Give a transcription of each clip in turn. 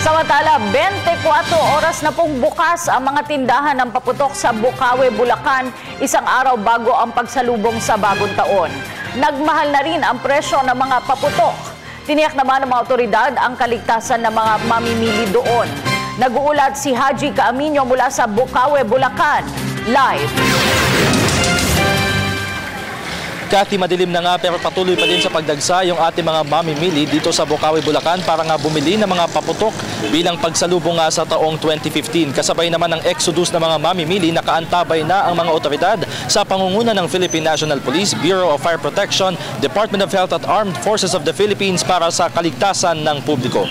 Samantala, 24 oras na pong bukas ang mga tindahan ng paputok sa Bocaue, Bulacan, isang araw bago ang pagsalubong sa bagong taon. Nagmahal na rin ang presyo ng mga paputok. Tiniyak naman ng mga otoridad ang kaligtasan ng mga mamimili doon. Nag-uulat si Haji Caaminio mula sa Bocaue, Bulacan. Live. Kathy, madilim na nga pero patuloy pa din sa pagdagsa yung ating mga mamimili dito sa Bocaue, Bulacan para nga bumili ng mga paputok bilang pagsalubong nga sa taong 2015. Kasabay naman ng exodus ng mga mamimili, nakaantabay na ang mga otoridad sa pangunguna ng Philippine National Police, Bureau of Fire Protection, Department of Health at Armed Forces of the Philippines para sa kaligtasan ng publiko.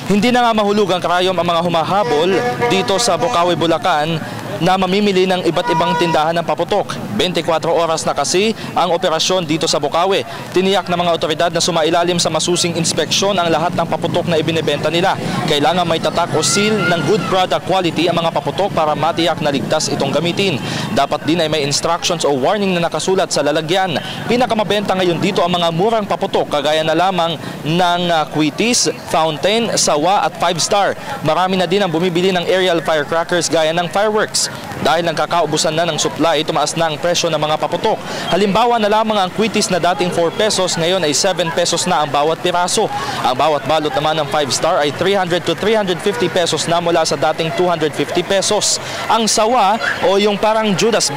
Hindi na nga mahulog ang karayom ang mga humahabol dito sa Bocaue, Bulacan na mamimili ng iba't ibang tindahan ng paputok. 24 oras na kasi ang operasyon dito sa Bocaue. Tiniyak ng mga otoridad na sumailalim sa masusing inspeksyon ang lahat ng paputok na ibinebenta nila. Kailangan may tatak o seal ng good product quality ang mga paputok para matiyak na ligtas itong gamitin. Dapat din ay may instructions o warning na nakasulat sa lalagyan. Pinakamabenta ngayon dito ang mga murang paputok kagaya na lamang ng Quitis, Fountain, Sawa at 5-star. Marami na din ang bumibili ng aerial firecrackers gaya ng fireworks. Dahil nagkakaubusan na ng supply, tumaas na ang presyo ng mga paputok. Halimbawa na lamang ang Quitis na dating 4 pesos, ngayon ay 7 pesos na ang bawat piraso. Ang bawat balot naman ng 5-star ay 300 to 350 pesos na mula sa dating 250 pesos. Ang Sawa o yung parang Judas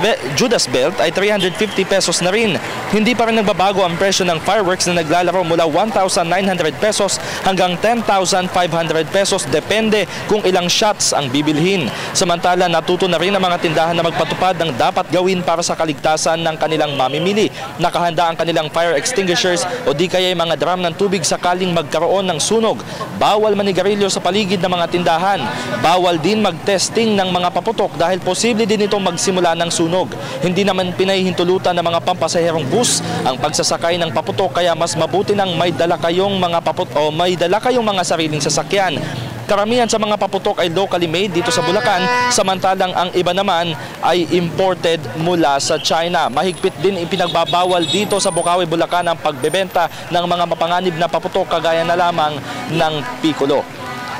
Belt ay 350 pesos na rin. Hindi pa rin nagbabago ang presyo ng fireworks na naglalaro mula 1,900 pesos hanggang 10,500 pesos, depende kung ilang shots ang bibilhin. Samantala, natuto na rin ang mga tindahan na magpatupad ng dapat gawin para sa kaligtasan ng kanilang mamimili. Nakahanda ang kanilang fire extinguishers o di kaya mga drum ng tubig sakaling magkaroon ng sunog. Bawal manigarilyo sa paligid ng mga tindahan. Bawal din mag-testing ng mga paputok dahil posible din itong magsimula ng sunog. Hindi naman pinahihintulutan ng mga pampasaherong bus ang pagsasakay ng paputok, kaya mas mabuti nang may dala kayong mga may dala kayong mga sariling sasakyan. Karamihan sa mga paputok ay locally made dito sa Bulacan, samantalang ang iba naman ay imported mula sa China. Mahigpit din ipinagbabawal dito sa Bocaue, Bulacan ang pagbebenta ng mga mapanganib na paputok kagaya na lamang ng Piccolo.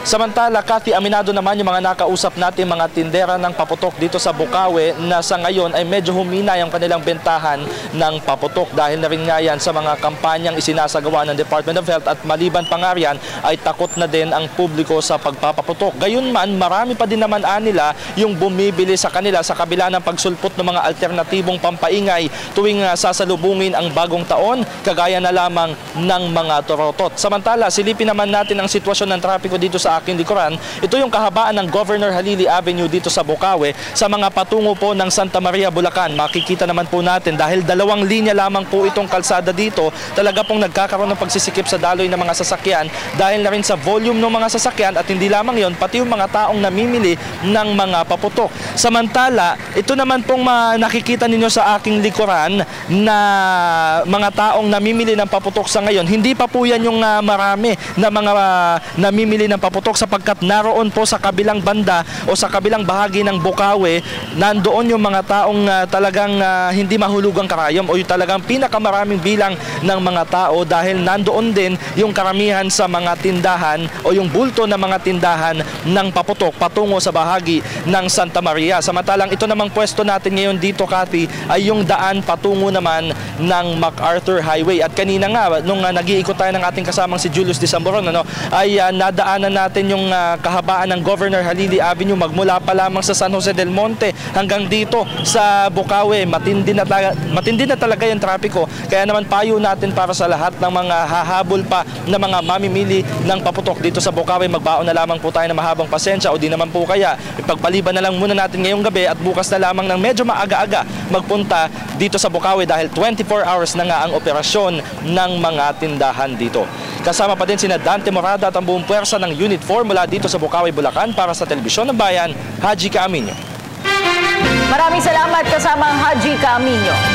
Samantala, Kathy, aminado naman yung mga nakausap natin mga tindera ng paputok dito sa Bocaue na sa ngayon ay medyo humina yung kanilang bentahan ng paputok dahil na rin nga yan sa mga kampanyang isinasagawa ng Department of Health at maliban pa nga riyan ay takot na din ang publiko sa pagpapaputok. Gayunman, marami pa din naman nila yung bumibili sa kanila sa kabila ng pagsulpot ng mga alternatibong pampaingay tuwing sasalubungin ang bagong taon, kagaya na lamang ng mga torotot. Samantala, silipin naman natin ang sitwasyon ng trapiko dito sa aking likuran. Ito yung kahabaan ng Governor Halili Avenue dito sa Bocaue sa mga patungo po ng Santa Maria, Bulacan. Makikita naman po natin dahil dalawang linya lamang po itong kalsada dito, talaga pong nagkakaroon ng pagsisikip sa daloy ng mga sasakyan dahil na rin sa volume ng mga sasakyan at hindi lamang yon, pati yung mga taong namimili ng mga paputok. Samantala, ito naman pong nakikita ninyo sa aking likuran na mga taong namimili ng paputok sa ngayon, hindi pa po yan yung marami na mga namimili ng paputok sapagkat naroon po sa kabilang banda o sa kabilang bahagi ng Bocaue, nandoon yung mga taong talagang hindi mahulugang karayom o yung talagang pinakamaraming bilang ng mga tao dahil nandoon din yung karamihan sa mga tindahan o yung bulto ng mga tindahan ng paputok patungo sa bahagi ng Santa Maria. Samantalang ito namang pwesto natin ngayon dito, Kathy, ay yung daan patungo naman ng MacArthur Highway. At kanina nga, nung nag-iikot tayo ng ating kasamang si Julius de Samboron, ay nadaanan natin yung kahabaan ng Governor Halili Avenue magmula pa lamang sa San Jose del Monte hanggang dito sa Bocaue. Matindi na talaga yung trapiko. Kaya naman payo natin para sa lahat ng mga hahabol pa na mga mamimili ng paputok dito sa Bocaue, magbaon na lamang po tayo ng mahabang pasensya o di naman po kaya ipagpaliban na lang muna natin ngayong gabi at bukas na lamang ng medyo maaga-aga magpunta dito sa Bocaue dahil 24 hours na nga ang operasyon ng mga tindahan dito. Kasama pa din sina Dante Morada at ang buong puwersa ng Unit 4 mula dito sa Bocaue, Bulacan para sa Telebisyon ng Bayan, Haji Caaminio. Maraming salamat kasamang Haji Caaminio.